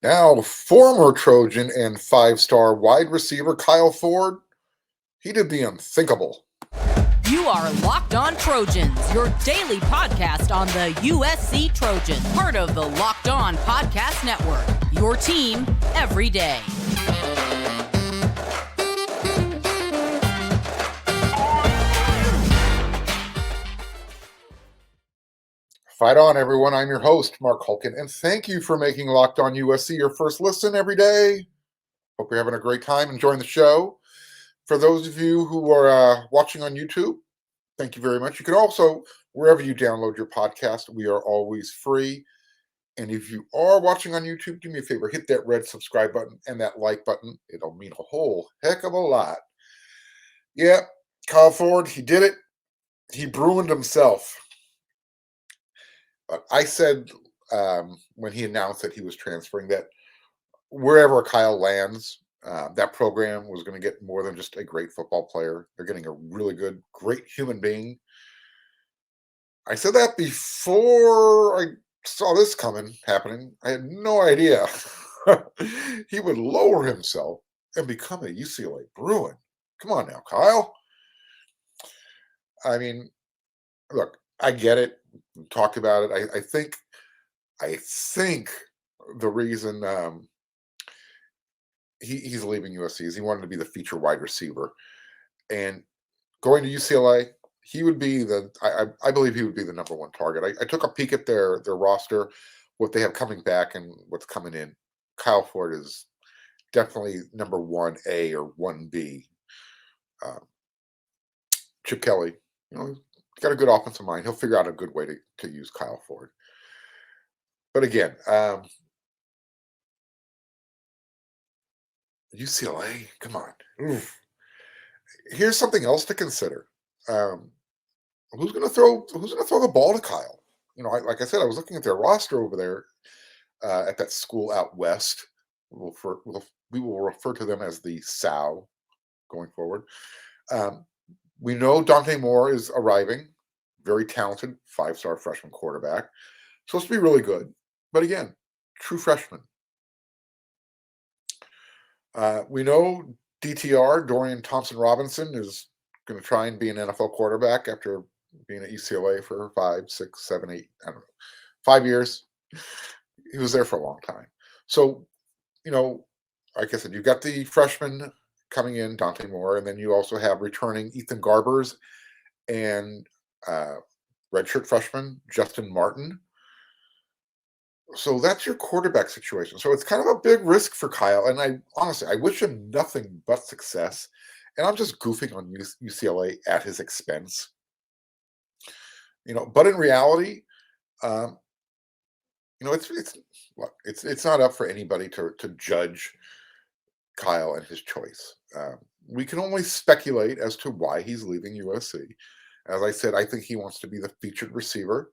Now, former Trojan and five-star wide receiver Kyle Ford, he did the unthinkable. You are Locked On Trojans, your daily podcast on the USC Trojans, part of the Locked On Podcast Network, your team every day. Fight on, everyone. I'm your host, Mark Hulkin, and thank you for making Locked On USC your first listen every day. Hope you're having a great time enjoying the show. For those of you who are watching on YouTube, thank you very much. You can also, wherever you download your podcast, we are always free. And if you are watching on YouTube, do me a favor, hit that red subscribe button and that like button. It'll mean a whole heck of a lot. Yeah, Kyle Ford, he did it. He Bruined himself. I said when he announced that he was transferring that wherever Kyle lands, that program was going to get more than just a great football player. They're getting a really good, great human being. I said that before I saw this happening. I had no idea he would lower himself and become a UCLA Bruin. Come on now, Kyle. I mean, look, I get it. We talked about it. I think the reason he's leaving USC is he wanted to be the feature wide receiver, and going to UCLA, he would be I believe he would be the number one target. I took a peek at their roster, what they have coming back and what's coming in. Kyle Ford is definitely number 1A or 1B. Chip Kelly, he's got a good offensive mind. He'll figure out a good way to use Kyle Ford. But again, UCLA, come on. Oof. Here's something else to consider. Who's going to throw the ball to Kyle? Like I said, I was looking at their roster over there at that school out west. We will refer to them as the SOW going forward. We know Dante Moore is arriving. Very talented, 5-star freshman quarterback. Supposed to be really good. But again, true freshman. We know DTR, Dorian Thompson-Robinson, is going to try and be an NFL quarterback after being at UCLA for 5, 6, 7, 8, I don't know, 5 years. He was there for a long time. So, like I said, you've got the freshman coming in, Dante Moore, and then you also have returning Ethan Garbers and redshirt freshman Justin Martin. So that's your quarterback situation. So it's kind of a big risk for Kyle. And I wish him nothing but success. And I'm just goofing on UCLA at his expense. But in reality, it's not up for anybody to judge Kyle and his choice. We can only speculate as to why he's leaving USC. As I said, I think he wants to be the featured receiver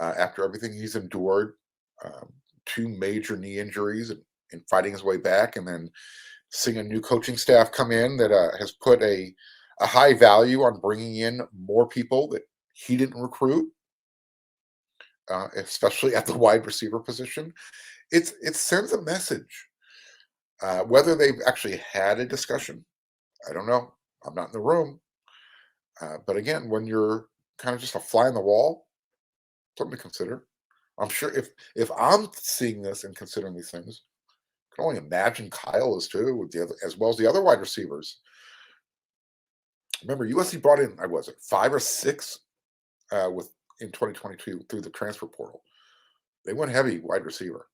after everything he's endured. 2 major knee injuries and fighting his way back, and then seeing a new coaching staff come in that has put a high value on bringing in more people that he didn't recruit, especially at the wide receiver position. It sends a message. Whether they've actually had a discussion, I don't know. I'm not in the room. But again, when you're kind of just a fly on the wall, something to consider. I'm sure if I'm seeing this and considering these things, I can only imagine Kyle is too, with as well as the other wide receivers. Remember, USC brought in, 5 or 6 in 2022 through the transfer portal. They went heavy wide receiver.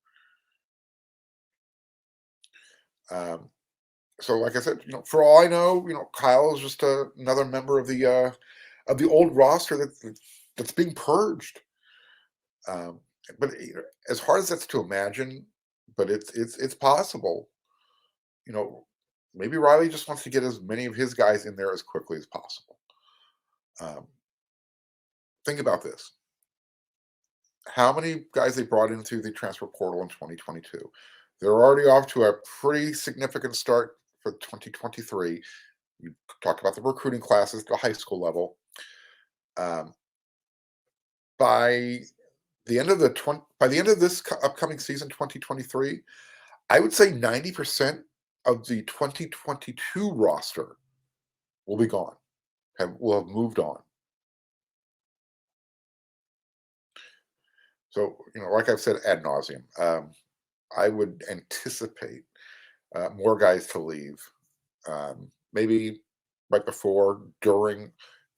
So, like I said, for all I know, Kyle is just another member of the old roster that's being purged. But as hard as that's to imagine, but it's possible. Maybe Riley just wants to get as many of his guys in there as quickly as possible. Think about this. How many guys they brought in through the transfer portal in 2022? They're already off to a pretty significant start for 2023. You talked about the recruiting classes at the high school level. By the end of this upcoming season, 2023, I would say 90% of the 2022 roster will be gone, will have moved on. So, like I've said ad nauseum, I would anticipate more guys to leave. Maybe right before, during,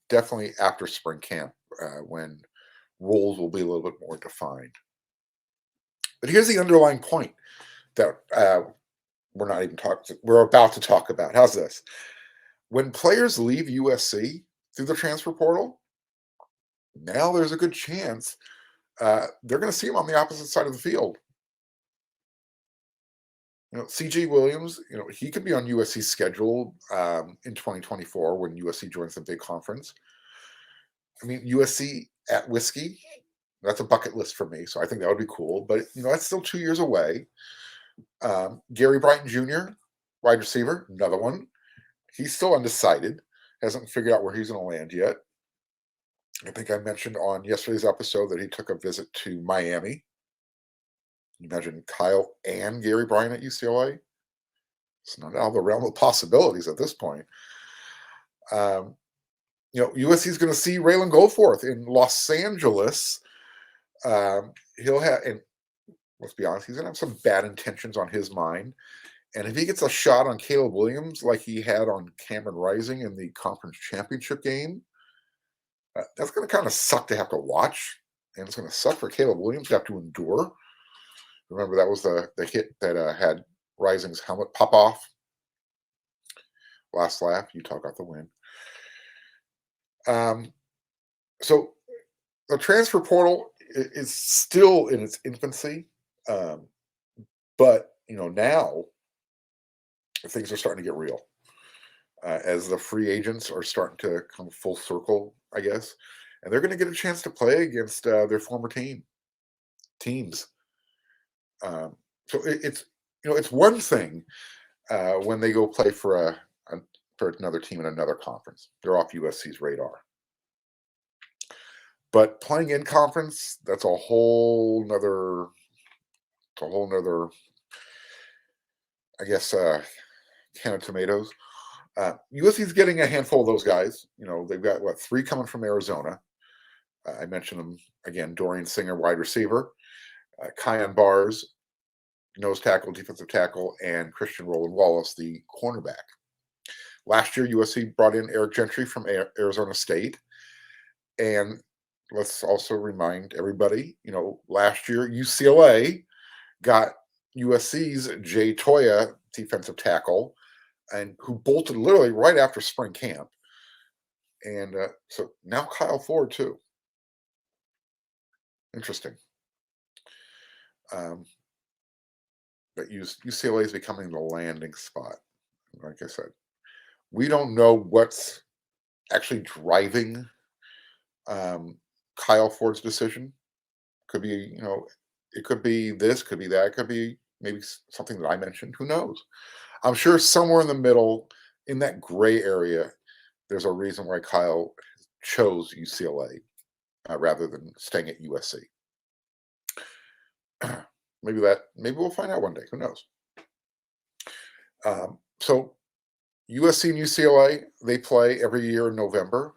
definitely after spring camp, when roles will be a little bit more defined. But here's the underlying point that we're about to talk about. How's this? When players leave USC through the transfer portal, now there's a good chance they're going to see him on the opposite side of the field. CJ Williams, he could be on USC's schedule in 2024 when USC joins the big conference. I mean, USC at Whiskey, that's a bucket list for me. So I think that would be cool. But, that's still 2 years away. Gary Bryant Jr., wide receiver, another one. He's still undecided. Hasn't figured out where he's going to land yet. I think I mentioned on yesterday's episode that he took a visit to Miami. You imagine Kyle and Gary Bryant at UCLA. It's not out of the realm of possibilities at this point. USC is going to see Raylan Goforth in Los Angeles. He'll have, and let's be honest, he's going to have some bad intentions on his mind. And if he gets a shot on Caleb Williams like he had on Cameron Rising in the conference championship game, that's going to kind of suck to have to watch. And it's going to suck for Caleb Williams to have to endure. Remember, that was the hit that had Rising's helmet pop off. Last laugh, Utah got the win. So the transfer portal is still in its infancy. But, now things are starting to get real. As the free agents are starting to come full circle, I guess. And they're going to get a chance to play against their former teams. So it's one thing when they go play for another team in another conference. They're off USC's radar. But playing in conference, that's a whole nother, I guess, can of tomatoes. USC's getting a handful of those guys. They've got, 3 coming from Arizona. I mentioned them again, Dorian Singer, wide receiver. Kyan Bars, nose tackle, defensive tackle, and Christian Roland Wallace, the cornerback. Last year, USC brought in Eric Gentry from Arizona State. And let's also remind everybody, last year, UCLA got USC's Jay Toya, defensive tackle, and who bolted literally right after spring camp. And so now Kyle Ford, too. Interesting. But UCLA is becoming the landing spot. Like I said, we don't know what's actually driving Kyle Ford's decision. Could be, it could be this, could be that, it could be maybe something that I mentioned. Who knows? I'm sure somewhere in the middle, in that gray area, there's a reason why Kyle chose UCLA rather than staying at USC. Maybe we'll find out one day. Who knows? So USC and UCLA, they play every year in November.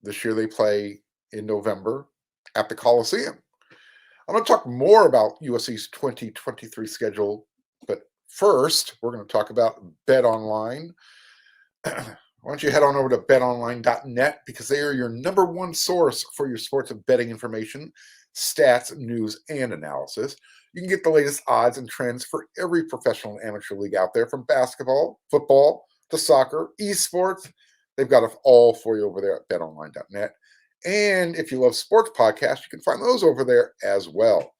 This year they play in November at the Coliseum. I'm going to talk more about USC's 2023 schedule, but first we're going to talk about BetOnline. Why don't you head on over to betonline.net, because they are your number one source for your sports and betting information, stats, news, and analysis. You can get the latest odds and trends for every professional and amateur league out there, from basketball, football, to soccer, esports. They've got it all for you over there at betonline.net. And if you love sports podcasts, you can find those over there as well.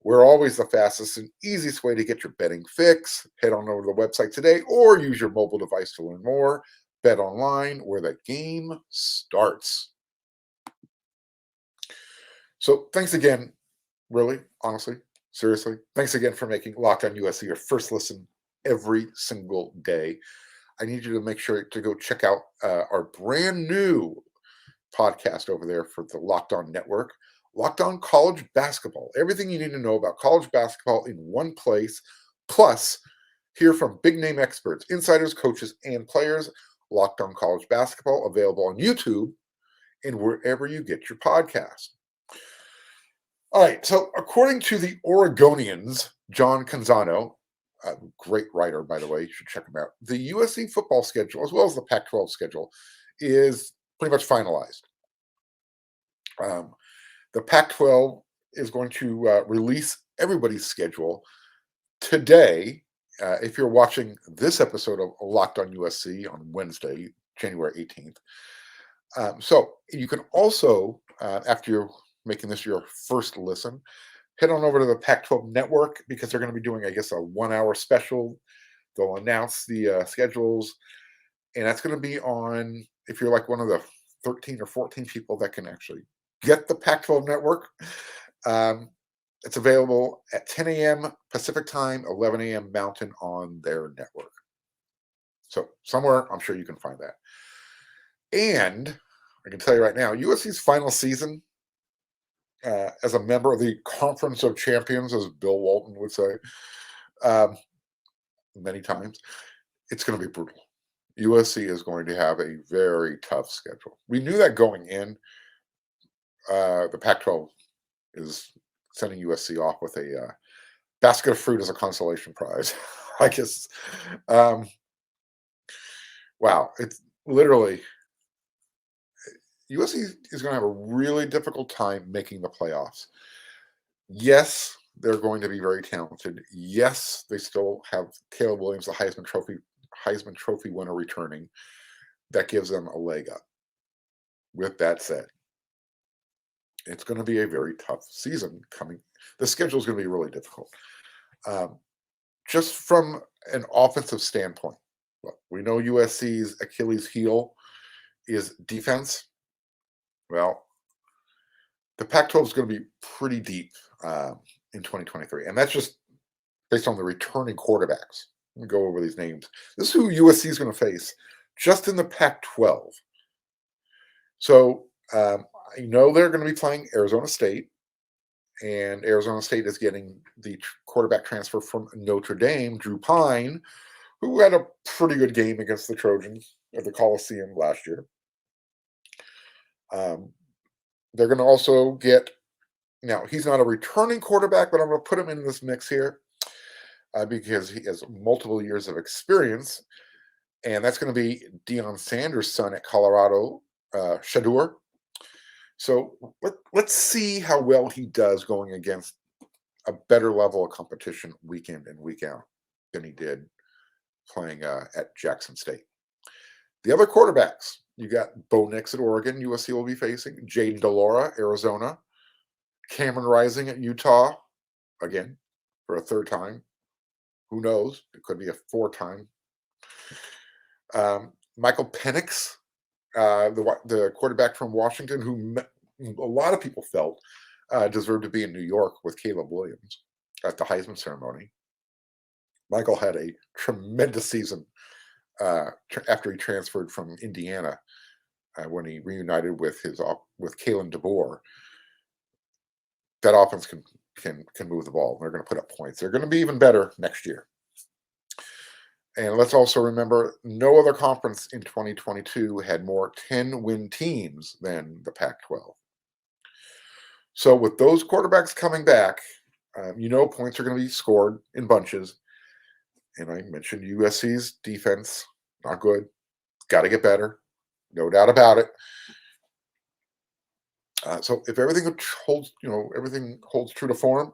We're always the fastest and easiest way to get your betting fix. Head on over to the website today or use your mobile device to learn more. BetOnline, where the game starts. So thanks again, really, honestly, seriously. Thanks again for making Locked On USC your first listen every single day. I need you to make sure to go check out our brand new podcast over there for the Locked On Network, Locked On College Basketball. Everything you need to know about college basketball in one place, Plus, hear from big-name experts, insiders, coaches, and players. Locked On College Basketball, available on YouTube and wherever you get your podcast. All right, so according to the Oregonians, John Canzano, a great writer, by the way, you should check him out, the USC football schedule, as well as the Pac-12 schedule, is pretty much finalized. The Pac-12 is going to release everybody's schedule today. If you're watching this episode of Locked On USC on Wednesday, January 18th. So you can also, after you're making this your first listen, head on over to the Pac-12 network because they're going to be doing, I guess, a 1-hour special. They'll announce the schedules, and that's going to be on, if you're like one of the 13 or 14 people that can actually get the Pac-12 network. It's available at 10 a.m. Pacific time, 11 a.m. Mountain on their network. So somewhere, I'm sure you can find that. And I can tell you right now, USC's final season as a member of the Conference of Champions, as Bill Walton would say many times, it's going to be brutal. USC is going to have a very tough schedule. We knew that going in. The Pac-12 is sending USC off with a basket of fruit as a consolation prize, I guess. Wow, it's literally USC is going to have a really difficult time making the playoffs. Yes, they're going to be very talented. Yes, they still have Caleb Williams, the Heisman Trophy winner, returning. That gives them a leg up. With that said, it's going to be a very tough season coming. The schedule is going to be really difficult. Just from an offensive standpoint, look, we know USC's Achilles heel is defense. Well, the Pac-12 is going to be pretty deep in 2023, and that's just based on the returning quarterbacks. Let me go over these names. This is who USC is going to face just in the Pac-12. So I know they're going to be playing Arizona State, and Arizona State is getting the quarterback transfer from Notre Dame, Drew Pine, who had a pretty good game against the Trojans at the Coliseum last year. They're going to also get, now he's not a returning quarterback, but I'm going to put him in this mix here because he has multiple years of experience, and that's going to be Deion Sanders' son at Colorado, Shador. So let's see how well he does going against a better level of competition week in and week out than he did playing at Jackson State. The other quarterbacks, you got Bo Nix at Oregon, USC will be facing, Jaden DeLaura, Arizona, Cameron Rising at Utah, again, for a third time. Who knows? It could be a fourth time. Michael Penix, the quarterback from Washington, who a lot of people felt deserved to be in New York with Caleb Williams at the Heisman ceremony. Michael had a tremendous season after he transferred from Indiana when he reunited with Kalen DeBoer. That offense can move the ball. They're going to put up points. They're going to be even better next year. And let's also remember, no other conference in 2022 had more 10-win teams than the Pac-12. So with those quarterbacks coming back, points are going to be scored in bunches. And I mentioned USC's defense, not good. Got to get better. No doubt about it. So if everything holds, everything holds true to form,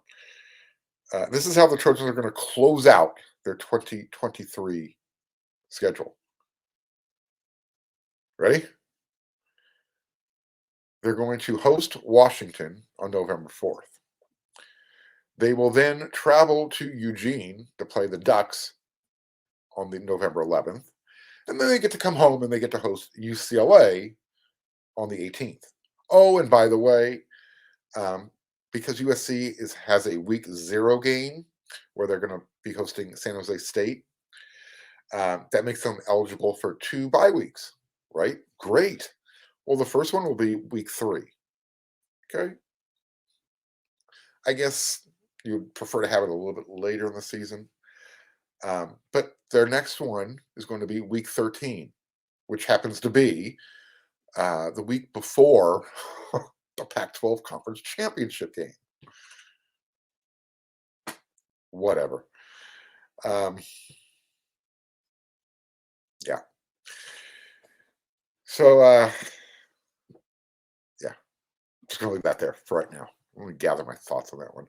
this is how the Trojans are going to close out their 2023 schedule. Ready? They're going to host Washington on November 4th. They will then travel to Eugene to play the Ducks on the November 11th. And then they get to come home and they get to host UCLA on the 18th. Oh, and by the way, because USC has a week 0 game where they're going to be hosting San Jose State, that makes them eligible for 2 bye weeks, right? Great. Well, the first one will be week 3. Okay. I guess you'd prefer to have it a little bit later in the season. But their next one is going to be week 13, which happens to be the week before the Pac-12 conference championship game. Whatever. Um, yeah. So, yeah, just going to leave that there for right now. Let me gather my thoughts on that one.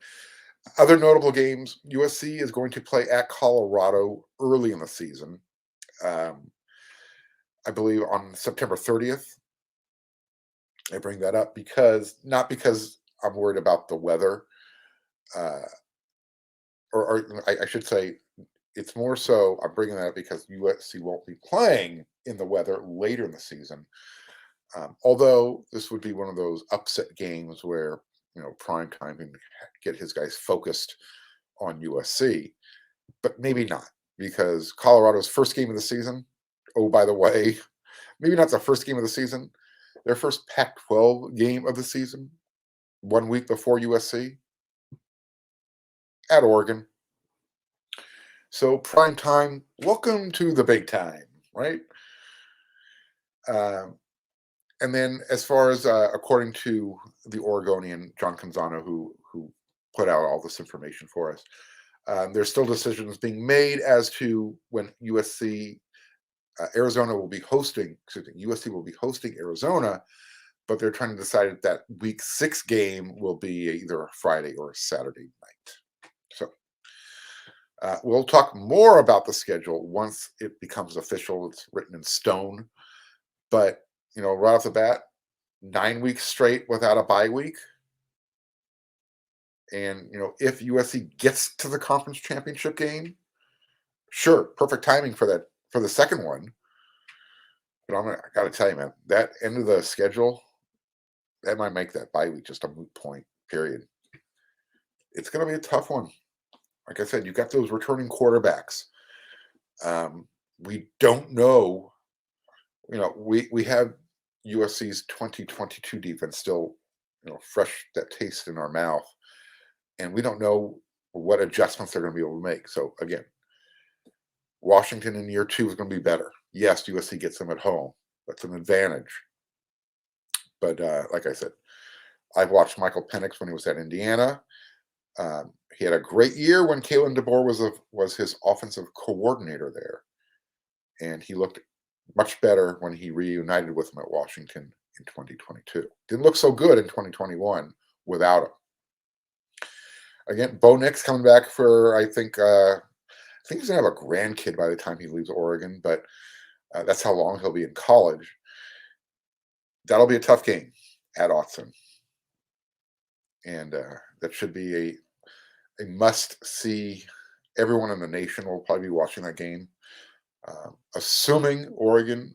Other notable games: USC is going to play at Colorado early in the season. Um, I believe on September 30th. I bring that up not because I'm worried about the weather, uh, or I should say, it's more so I'm bringing that up because USC won't be playing in the weather later in the season. Although this would be one of those upset games where prime time can get his guys focused on USC, but maybe not because Colorado's first game of the season. Oh, by the way, maybe not the first game of the season. Their first Pac-12 game of the season, 1 week before USC at Oregon. So prime time, welcome to the big time, right? Um, and then as far as according to the Oregonian John Canzano, who put out all this information for us, there's still decisions being made as to when Arizona will be hosting. Excuse me, USC will be hosting Arizona, but they're trying to decide if that week 6 game will be either a Friday or a Saturday night. So we'll talk more about the schedule once it becomes official. It's written in stone. But, right off the bat, 9 weeks straight without a bye week. And, if USC gets to the conference championship game, sure, perfect timing for the second one. But I got to tell you, man, that end of the schedule, that might make that bye week just a moot point, period. It's going to be a tough one. Like I said, you got those returning quarterbacks. We don't know. We have USC's 2022 defense still, fresh, that taste in our mouth, and we don't know what adjustments they're going to be able to make. So again, Washington in year 2 is going to be better. Yes, USC gets them at home. That's an advantage. But like I said, I've watched Michael Penix when he was at Indiana. He had a great year when Kalen DeBoer was his offensive coordinator there, and he looked much better when he reunited with him at Washington in 2022. Didn't look so good in 2021 without him. Again, Bo Nix coming back for I think he's gonna have a grandkid by the time he leaves Oregon, but that's how long he'll be in college. That'll be a tough game at Autzen, and that should be a must see. Everyone in the nation will probably be watching that game, assuming Oregon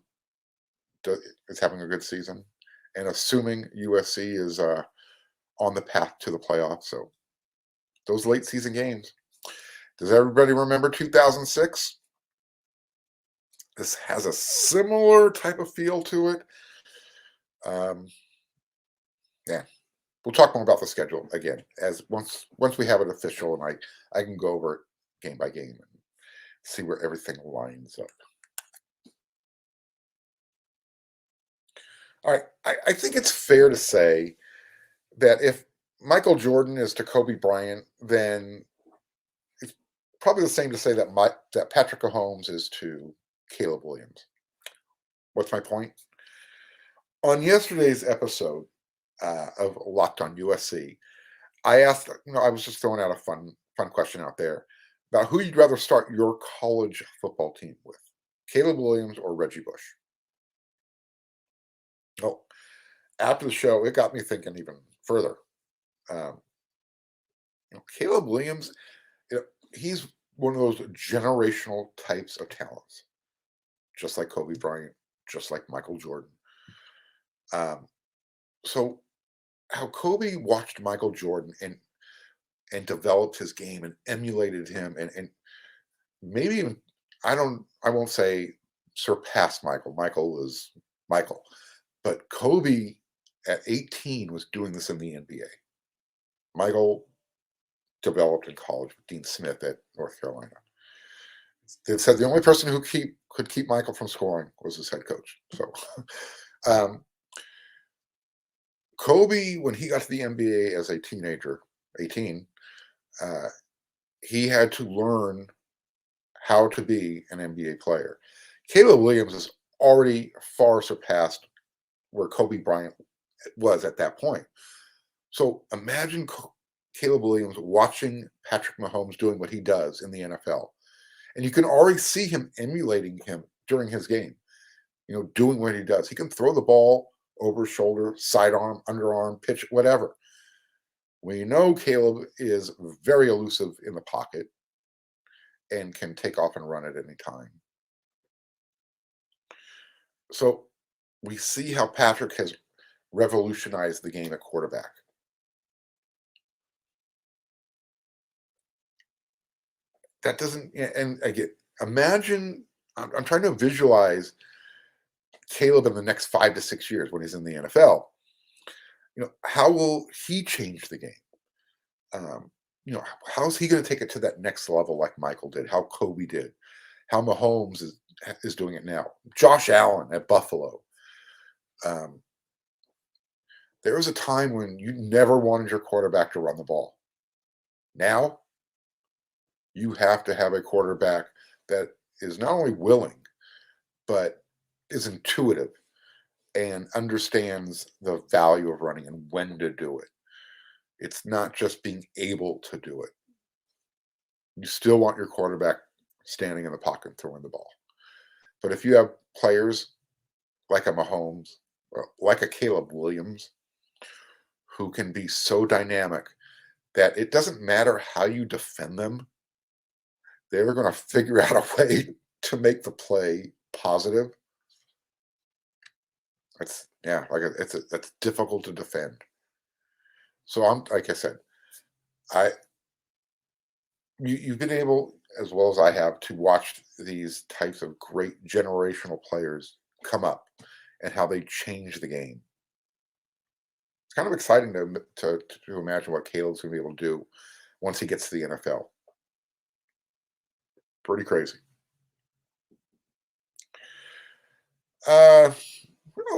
is having a good season, and assuming USC is on the path to the playoffs. So those late season games. Does everybody remember 2006? This has a similar type of feel to it. Yeah, we'll talk more about the schedule again as once we have it official, and I can go over it game by game and see where everything lines up. All right, I think it's fair to say that if Michael Jordan is to Kobe Bryant, then it's probably the same to say that Patrick Mahomes is to Caleb Williams. What's my point? On yesterday's episode of Locked on USC, I asked, I was just throwing out a fun question out there about who you'd rather start your college football team with, Caleb Williams or Reggie Bush. Oh, after the show, it got me thinking even further. Caleb Williams, he's one of those generational types of talents, just like Kobe Bryant, just like Michael Jordan. So how Kobe watched Michael Jordan and developed his game and emulated him and maybe even I won't say surpassed Michael. Michael is Michael. But Kobe at 18 was doing this in the NBA. Michael developed in college with Dean Smith at North Carolina. They said the only person who could keep Michael from scoring was his head coach. So, um, Kobe, when he got to the NBA as a teenager, 18, uh, he had to learn how to be an NBA player. Caleb Williams has already far surpassed where Kobe Bryant was at that point. So imagine Caleb Williams watching Patrick Mahomes doing what he does in the NFL. And you can already see him emulating him during his game, doing what he does. He can throw the ball over his shoulder, sidearm, underarm, pitch, whatever. We know Caleb is very elusive in the pocket and can take off and run at any time. So we see how Patrick has revolutionized the game at quarterback. That doesn't, and again, imagine, I'm trying to visualize Caleb in the next 5 to 6 years when he's in the NFL. How will he change the game? How's he going to take it to that next level like Michael did, how Kobe did, how Mahomes is doing it now, Josh Allen at Buffalo. There was a time when you never wanted your quarterback to run the ball. Now, you have to have a quarterback that is not only willing, but is intuitive and understands the value of running and when to do it. It's not just being able to do it. You still want your quarterback standing in the pocket throwing the ball. But if you have players like a Mahomes, or like a Caleb Williams, who can be so dynamic that it doesn't matter how you defend them, they're going to figure out a way to make the play positive. That's that's difficult to defend. So I'm like I said, you've been able, as well as I have, to watch these types of great generational players come up and how they change the game. It's kind of exciting to imagine what Caleb's going to be able to do once he gets to the NFL. Pretty crazy.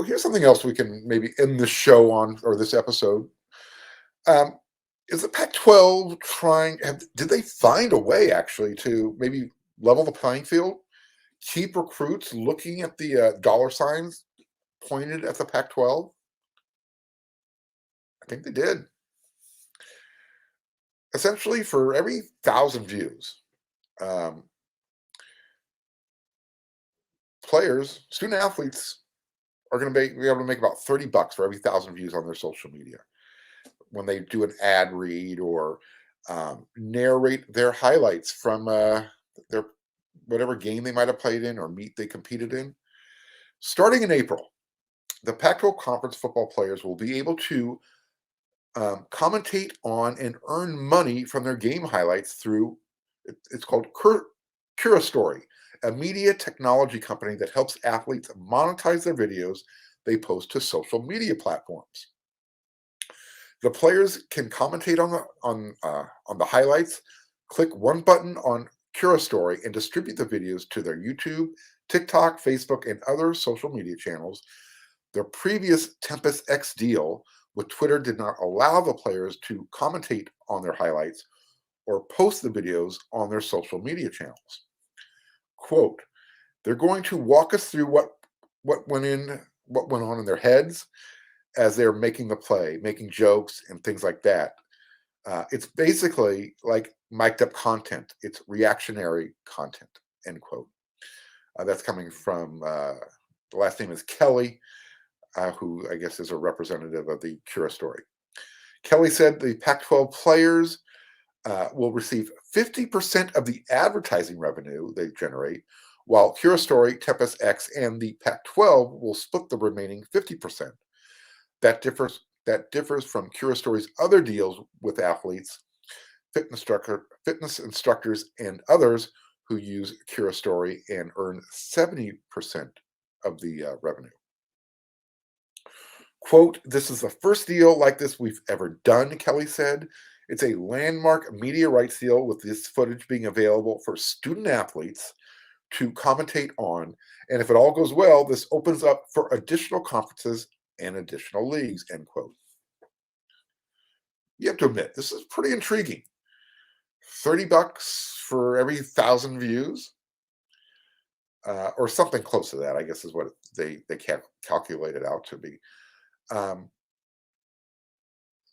Here's something else we can maybe end the show on, or this episode. Is the Pac-12 did they find a way actually to maybe level the playing field, keep recruits looking at the dollar signs pointed at the Pac-12? I think they did. Essentially, for every 1,000 views, student athletes are going to be able to make about $30 for every 1,000 views on their social media when they do an ad read or narrate their highlights from their whatever game they might have played in or meet they competed in. Starting in April, the Pac-12 conference football players will be able to commentate on and earn money from their game highlights through, it's called CuraStory, a media technology company that helps athletes monetize their videos they post to social media platforms. The players can commentate on the highlights, click one button on CuraStory, and distribute the videos to their YouTube, TikTok, Facebook, and other social media channels. Their previous Tempest X deal with Twitter did not allow the players to commentate on their highlights or post the videos on their social media channels. Quote, they're going to walk us through what went on in their heads as they're making the play, making jokes and things like that. It's basically like mic'd up content. It's reactionary content, end quote. That's coming from, the last name is Kelly, who I guess is a representative of the CuraStory. Kelly said the Pac-12 players will receive 50% of the advertising revenue they generate, while CuraStory, Tempest X, and the Pac-12 will split the remaining 50%. That differs from CuraStory's other deals with athletes, fitness instructors, and others who use CuraStory and earn 70% of the revenue. Quote, this is the first deal like this we've ever done, Kelly said. It's a landmark media rights deal with this footage being available for student athletes to commentate on. And if it all goes well, this opens up for additional conferences and additional leagues, end quote. You have to admit, this is pretty intriguing. $30 for every 1,000 views, or something close to that, I guess is what they calculate it out to be.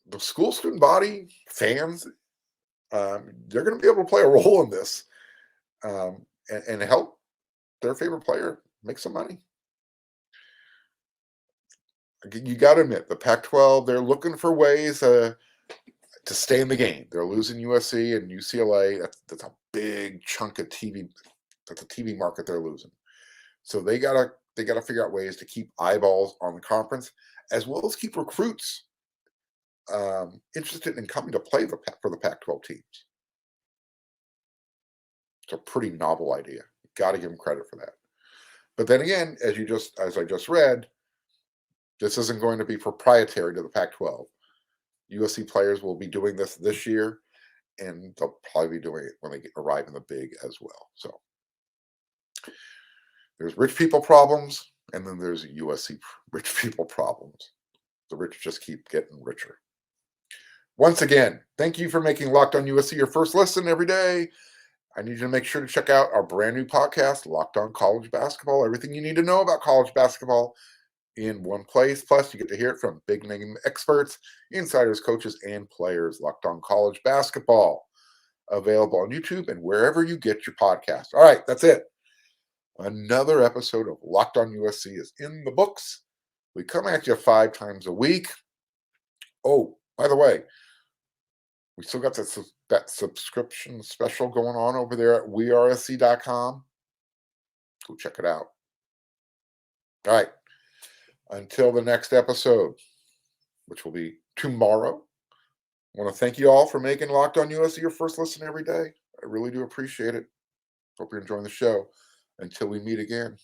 The school student body, fans, they're going to be able to play a role in this, and help their favorite player make some money. You got to admit, the Pac-12, they're looking for ways to stay in the game. They're losing USC and UCLA. That's a big chunk of TV. That's a TV market they're losing. So they gotta figure out ways to keep eyeballs on the conference, as well as keep recruits interested in coming to play for the Pac-12 teams. It's a pretty novel idea. You got to give them credit for that. But then again, as I just read, this isn't going to be proprietary to the Pac-12. USC players will be doing this year, and they'll probably be doing it when they arrive in the big as well. So there's rich people problems, and then there's USC rich people problems. The rich just keep getting richer. Once again, thank you for making Locked On USC your first listen every day. I need you to make sure to check out our brand new podcast, Locked On College Basketball. Everything you need to know about college basketball in one place. Plus, you get to hear it from big name experts, insiders, coaches, and players. Locked On College Basketball, available on YouTube and wherever you get your podcast. All right, that's it. Another episode of Locked On USC is in the books. We come at you 5 times a week. Oh, by the way, we still got that subscription special going on over there at wearesc.com. Go check it out. All right. Until the next episode, which will be tomorrow, I want to thank you all for making Locked On USC your first listen every day. I really do appreciate it. Hope you're enjoying the show. Until we meet again.